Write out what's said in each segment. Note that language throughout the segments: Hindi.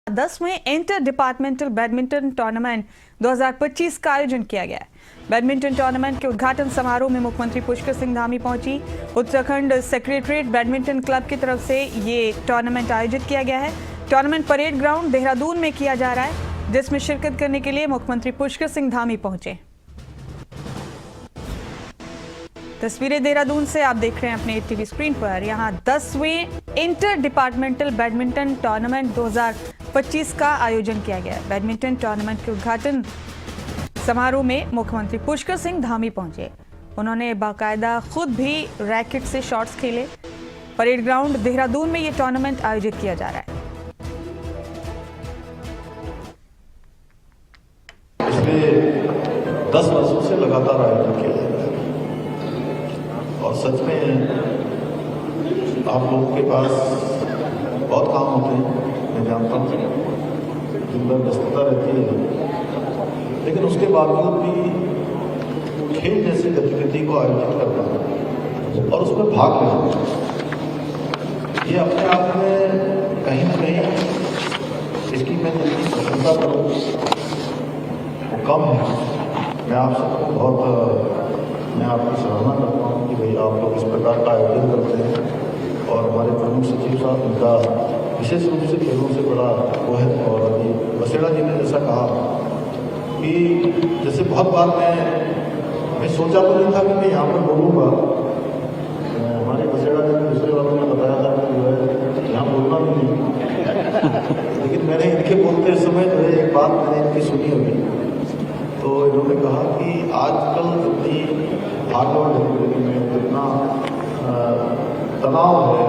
10वें इंटर डिपार्टमेंटल बैडमिंटन टूर्नामेंट 2025 का आयोजन किया गया है। बैडमिंटन टूर्नामेंट के उद्घाटन समारोह में मुख्यमंत्री पुष्कर सिंह धामी पहुंची। उत्तराखंड सेक्रेटरीट बैडमिंटन क्लब की तरफ से ये टूर्नामेंट आयोजित किया गया है। टूर्नामेंट परेड ग्राउंड देहरादून में किया जा रहा है, जिसमें शिरकत करने के लिए मुख्यमंत्री पुष्कर सिंह धामी पहुंचे। तस्वीरें देहरादून से आप देख रहे हैं अपने टीवी स्क्रीन पर। यहां 10वें इंटर डिपार्टमेंटल बैडमिंटन टूर्नामेंट 2025 का आयोजन किया गया है। बैडमिंटन टूर्नामेंट के उद्घाटन समारोह में मुख्यमंत्री पुष्कर सिंह धामी पहुंचे। उन्होंने बाकायदा खुद भी रैकेट से शॉट्स खेले। परेड ग्राउंड देहरादून में ये टूर्नामेंट आयोजित किया जा रहा है। पिछले 10 वर्षों से लगातार आयोजन किया जाता है और सच में आप लोगों के पास बहुत काम होते हैं, मैं जानता हूँ, दिन भर व्यस्तता रहती है, लेकिन उसके बावजूद भी खेल जैसी गतिविधि को आयोजित करना और उसमें भाग लेना, ये अपने आप में कहीं न कहीं इसकी मैं जितनी प्रशंसा करूँ वो कम है। मैं आप सबको मैं आपकी सराहना करता हूँ कि भाई आप लोग इस प्रकार का आयोजन करते हैं और हमारे प्रमुख सचिव साहब उनका विशेष रूप से खेलों से बड़ा वो है। और अभी बसेड़ा जी ने जैसा कहा कि जैसे बहुत बार मैं सोचा तो नहीं था कि मैं यहाँ पर बोलूँगा। हमारे बसेड़ा जी ने दूसरे वालों ने बताया था कि जो है यहाँ बोलना भी नहीं, लेकिन मैंने इनके बोलते समय जो है एक बात मैंने इनकी सुनी होगी, तो इन्होंने कहा कि आजकल जितनी भागदौड़ जिंदगी में जितना तनाव है,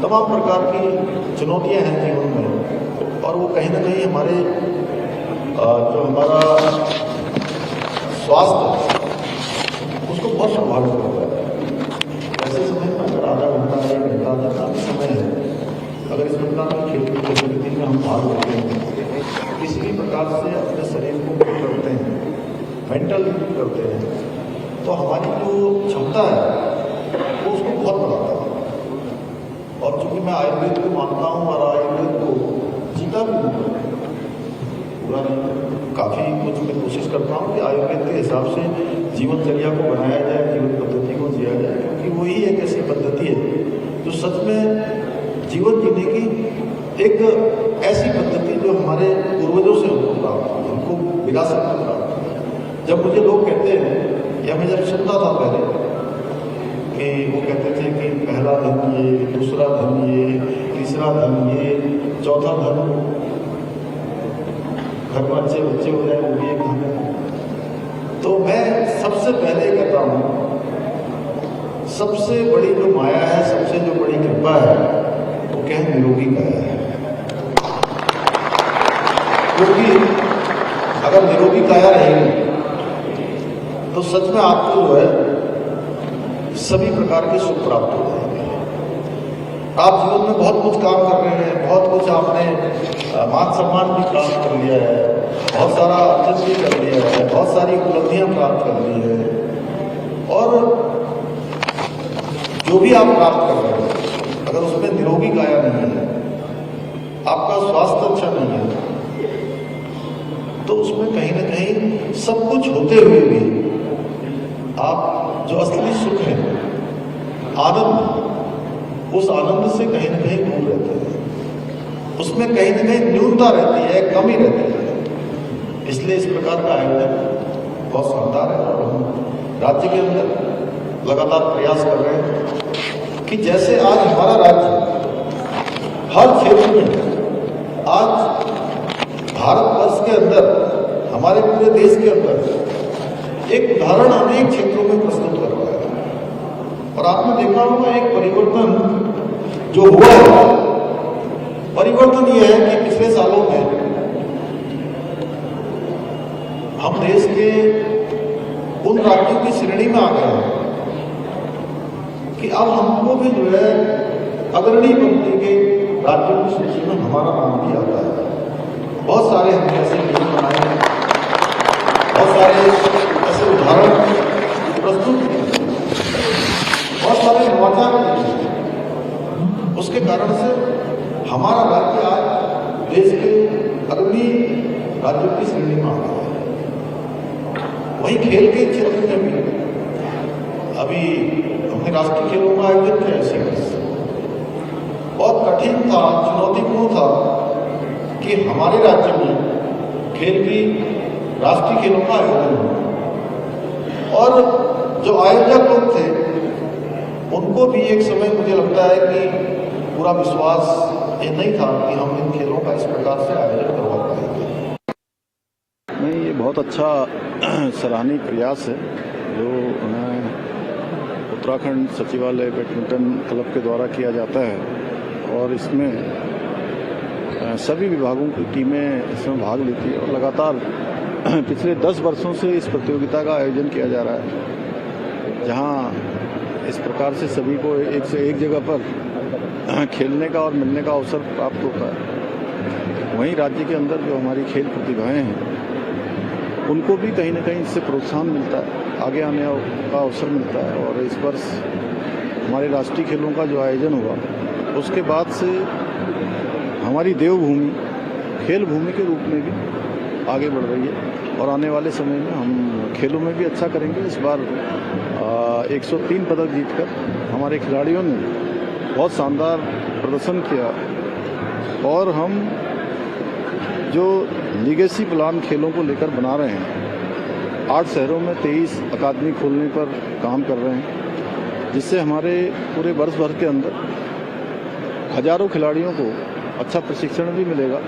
तमाम प्रकार की चुनौतियां हैं जीवन में, और वो कहीं ना कहीं हमारे जो हमारा स्वास्थ्य उसको बहुत प्रभावित करता है। ऐसे समय में अगर आधा घंटा 1 घंटा जितना भी समय है, अगर इस प्रकार की खेल की गतिविधि में हम भाग लेते हैं, किसी भी प्रकार से अपने शरीर को फिट करते हैं, मेंटल फिट करते हैं, तो हमारी जो क्षमता है वो उसको बहुत बढ़ाता है। और चूंकि मैं आयुर्वेद को मानता हूँ और आयुर्वेद को जीता भी हूँ, पूरा काफ़ी कुछ मैं कोशिश करता हूँ कि आयुर्वेद के हिसाब से जीवनचर्या को बनाया जाए, जीवन पद्धति को जिया जाए, क्योंकि वही एक ऐसी पद्धति है जो सच में जीवन जीने की एक ऐसी पद्धति जो हमारे पूर्वजों से हमको प्राप्त हुई, हमको विरासत में प्राप्त हुई। जब मुझे लोग कहते हैं, या मैं जब सुनता था पहले कि वो कहते थे कि पहला धन ये, दूसरा धन ये, तीसरा धन ये, चौथा धन घर में अच्छे बच्चे हो जाए वो भी एक धन है। तो मैं सबसे पहले कहता हूँ, सबसे बड़ी जो माया है, सबसे जो बड़ी कृपा है, वो क्या है? निरोगी काया है। क्योंकि अगर निरोगी काया रहेगी तो सच में आपको जो है सभी प्रकार के सुख प्राप्त हो जाएंगे। आप जीवन में बहुत कुछ काम कर रहे हैं, बहुत कुछ आपने मान सम्मान भी प्राप्त कर लिया है, बहुत सारा अर्जन भी कर लिया है, बहुत सारी उपलब्धियां प्राप्त कर ली है, और जो भी आप प्राप्त कर रहे हैं अगर उसमें निरोगी काया नहीं है, आपका स्वास्थ्य अच्छा नहीं है, तो उसमें कहीं ना कहीं सब कुछ होते हुए भी आप जो असली सुख है, आनंद, उस आनंद से कहीं ना कहीं दूर रहते हैं, उसमें कहीं ना कहीं न्यूनता रहती है, कमी रहती है। इसलिए इस प्रकार का आयोजन बहुत शानदार है और हम राज्य के अंदर लगातार प्रयास कर रहे हैं कि जैसे आज हमारा राज्य हर क्षेत्र में, आज भारतवर्ष के अंदर, हमारे पूरे देश के अंदर एक उदाहरण अनेक क्षेत्रों में प्रस्तुत कर रहा है। और आपने देखा होगा एक परिवर्तन जो हुआ है, परिवर्तन ये है कि पिछले सालों में हम देश के उन राज्यों की श्रेणी में आ गए हैं कि अब हमको भी जो है अग्रणी पंक्ति के राज्यों की सूची में हमारा नाम भी आता है। बहुत सारे हमने ऐसे नियम बनाए हैं, बहुत सारे ऐसे उदाहरण प्रस्तुत किए, बहुत सारे नवाचार किए, उसके कारण से हमारा राज्य आज राज्यों की श्रेणी में आता है। वही खेल के क्षेत्र में भी अभी हमने राष्ट्रीय खेलों का आयोजन किया इसी वर्ष। बहुत कठिन था, चुनौतीपूर्ण था कि हमारे राज्य में खेल की राष्ट्रीय खेलों का आयोजन हो, और जो आयोजक लोग थे उनको भी एक समय मुझे लगता है कि पूरा विश्वास ये नहीं था कि हम इन खेलों का इस प्रकार से आयोजन करवा पाएंगे। नहीं, ये बहुत अच्छा सराहनीय प्रयास है जो उत्तराखंड सचिवालय बैडमिंटन क्लब के द्वारा किया जाता है, और इसमें सभी विभागों की टीमें इसमें भाग लेती है, और लगातार पिछले 10 वर्षों से इस प्रतियोगिता का आयोजन किया जा रहा है, जहां इस प्रकार से सभी को एक से एक जगह पर खेलने का और मिलने का अवसर प्राप्त होता है। वहीं राज्य के अंदर जो हमारी खेल प्रतिभाएं हैं उनको भी कहीं ना कहीं इससे प्रोत्साहन मिलता है, आगे आने का अवसर मिलता है। और इस वर्ष हमारे राष्ट्रीय खेलों का जो आयोजन हुआ उसके बाद से हमारी देवभूमि खेल भूमि के रूप में भी आगे बढ़ रही है, और आने वाले समय में हम खेलों में भी अच्छा करेंगे। इस बार 103 पदक जीतकर हमारे खिलाड़ियों ने बहुत शानदार प्रदर्शन किया, और हम जो लीगेसी प्लान खेलों को लेकर बना रहे हैं, 8 शहरों में 23 अकादमी खोलने पर काम कर रहे हैं, जिससे हमारे पूरे वर्ष भर के अंदर हजारों खिलाड़ियों को अच्छा प्रशिक्षण भी मिलेगा,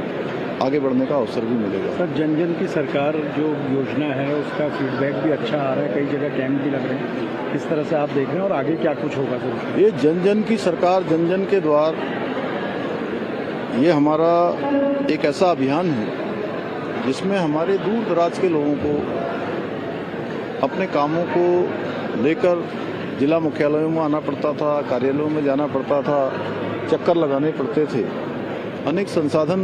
आगे बढ़ने का अवसर भी मिलेगा। सर, जन जन की सरकार जो योजना है उसका फीडबैक भी अच्छा आ रहा है, कई जगह कैंप भी लग रहे हैं, किस तरह से आप देख रहे हैं और आगे क्या कुछ होगा सर? ये जन जन की सरकार, जन जन के द्वार, ये हमारा एक ऐसा अभियान है जिसमें हमारे दूर दराज के लोगों को अपने कामों को लेकर जिला मुख्यालयों में आना पड़ता था, कार्यालयों में जाना पड़ता था, चक्कर लगाने पड़ते थे, अनेक संसाधन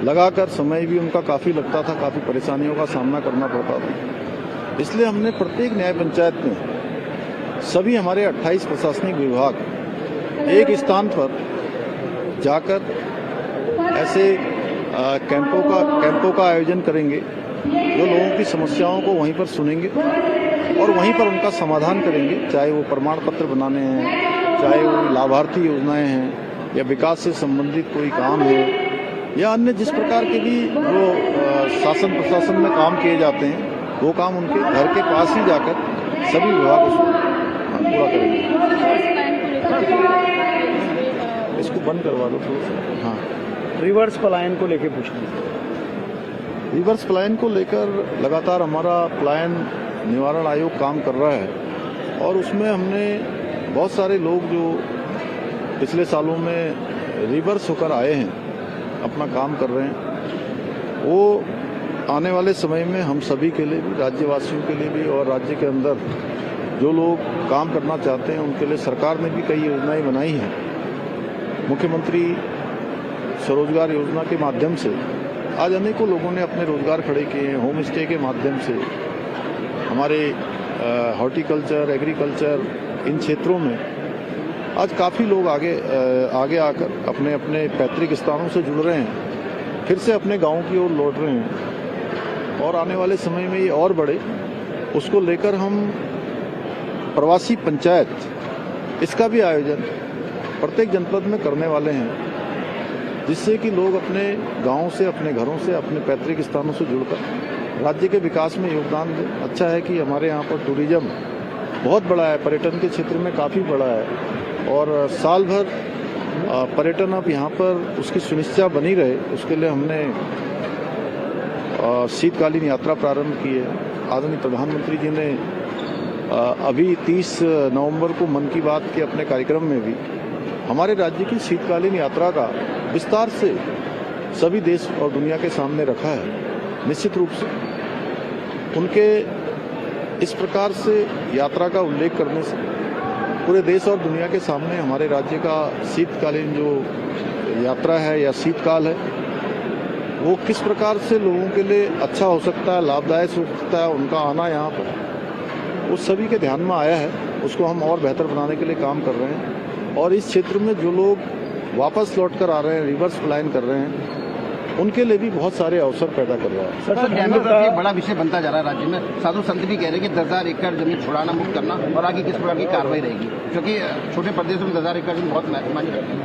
लगाकर समय भी उनका काफ़ी लगता था, काफ़ी परेशानियों का सामना करना पड़ता था। इसलिए हमने प्रत्येक न्याय पंचायत में सभी हमारे 28 प्रशासनिक विभाग एक स्थान पर जाकर ऐसे कैंपों का आयोजन करेंगे, जो लोगों की समस्याओं को वहीं पर सुनेंगे और वहीं पर उनका समाधान करेंगे, चाहे वो प्रमाण पत्र बनाने हैं, चाहे वो लाभार्थी योजनाएं हैं, या विकास से संबंधित कोई काम है, या अन्य जिस प्रकार के भी जो शासन प्रशासन में काम किए जाते हैं, वो काम उनके घर के पास ही जाकर सभी विभाग उसको पूरा करेंगे। इसको बंद करवा दो तो। हाँ, रिवर्स पलायन को लेकर पूछना। रिवर्स पलायन को लेकर लगातार हमारा पलायन निवारण आयोग काम कर रहा है, और उसमें हमने बहुत सारे लोग जो पिछले सालों में रिवर्स होकर आए हैं, अपना काम कर रहे हैं, वो आने वाले समय में हम सभी के लिए भी, राज्यवासियों के लिए भी, और राज्य के अंदर जो लोग काम करना चाहते हैं उनके लिए सरकार ने भी कई योजनाएं बनाई हैं। मुख्यमंत्री स्वरोजगार योजना के माध्यम से आज अनेकों लोगों ने अपने रोजगार खड़े किए हैं। होम स्टे के माध्यम से हमारे हॉर्टिकल्चर, एग्रीकल्चर, इन क्षेत्रों में आज काफ़ी लोग आगे आकर अपने अपने पैतृक स्थानों से जुड़ रहे हैं, फिर से अपने गाँव की ओर लौट रहे हैं, और आने वाले समय में ये और बढ़े, उसको लेकर हम प्रवासी पंचायत, इसका भी आयोजन प्रत्येक जनपद में करने वाले हैं, जिससे कि लोग अपने गाँव से, अपने घरों से, अपने पैतृक स्थानों से जुड़कर राज्य के विकास में योगदान दें। अच्छा है कि हमारे यहाँ पर टूरिज्म बहुत बड़ा है, पर्यटन के क्षेत्र में काफ़ी बड़ा है, और साल भर पर्यटन अब यहाँ पर उसकी सुनिश्चितता बनी रहे, उसके लिए हमने शीतकालीन यात्रा प्रारंभ की है। आदरणीय प्रधानमंत्री जी ने अभी 30 नवंबर को मन की बात के अपने कार्यक्रम में भी हमारे राज्य की शीतकालीन यात्रा का विस्तार से सभी देश और दुनिया के सामने रखा है। निश्चित रूप से उनके इस प्रकार से यात्रा का उल्लेख करने से पूरे देश और दुनिया के सामने हमारे राज्य का शीतकालीन जो यात्रा है या शीतकाल है, वो किस प्रकार से लोगों के लिए अच्छा हो सकता है, लाभदायक हो सकता है, उनका आना यहाँ पर उस सभी के ध्यान में आया है। उसको हम और बेहतर बनाने के लिए काम कर रहे हैं, और इस क्षेत्र में जो लोग वापस लौट कर आ रहे हैं, रिवर्स पलायन कर रहे हैं, उनके लिए भी बहुत सारे अवसर पैदा कर रहा है। सर, डेमोग्राफी एक बड़ा विषय बनता जा रहा है राज्य में। साधु संत भी कह रहे हैं कि 10,000 एकड़ जमीन छुड़ाना, मुक्त करना, और आगे किस प्रकार की कार्रवाई रहेगी, क्योंकि छोटे प्रदेशों में 10,000 एकड़ जमीन बहुत मायने रखती है।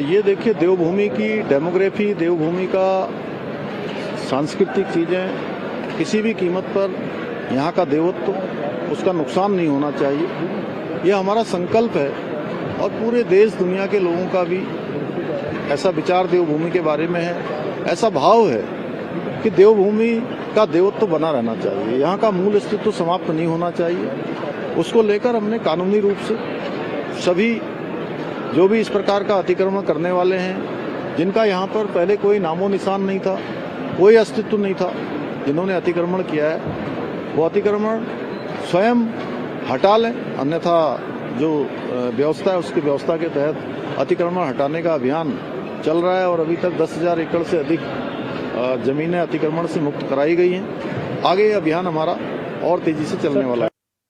ये देखिए, देवभूमि की डेमोग्राफी, देवभूमि का सांस्कृतिक चीजें किसी भी कीमत पर यहाँ का देवत्व, उसका नुकसान नहीं होना चाहिए। ये हमारा संकल्प है और पूरे देश दुनिया के लोगों का भी ऐसा विचार देवभूमि के बारे में है, ऐसा भाव है कि देवभूमि का देवत्व बना रहना चाहिए, यहाँ का मूल अस्तित्व समाप्त नहीं होना चाहिए। उसको लेकर हमने कानूनी रूप से सभी जो भी इस प्रकार का अतिक्रमण करने वाले हैं, जिनका यहाँ पर पहले कोई नामो निशान नहीं था, कोई अस्तित्व नहीं था, जिन्होंने अतिक्रमण किया है, वो अतिक्रमण स्वयं हटा लें, अन्यथा जो व्यवस्था है उसकी व्यवस्था के तहत अतिक्रमण हटाने का अभियान चल रहा है और अभी तक 10,000 एकड़ से अधिक जमीनें अतिक्रमण से मुक्त कराई गई हैं। आगे ये अभियान हमारा और तेजी से चलने वाला है।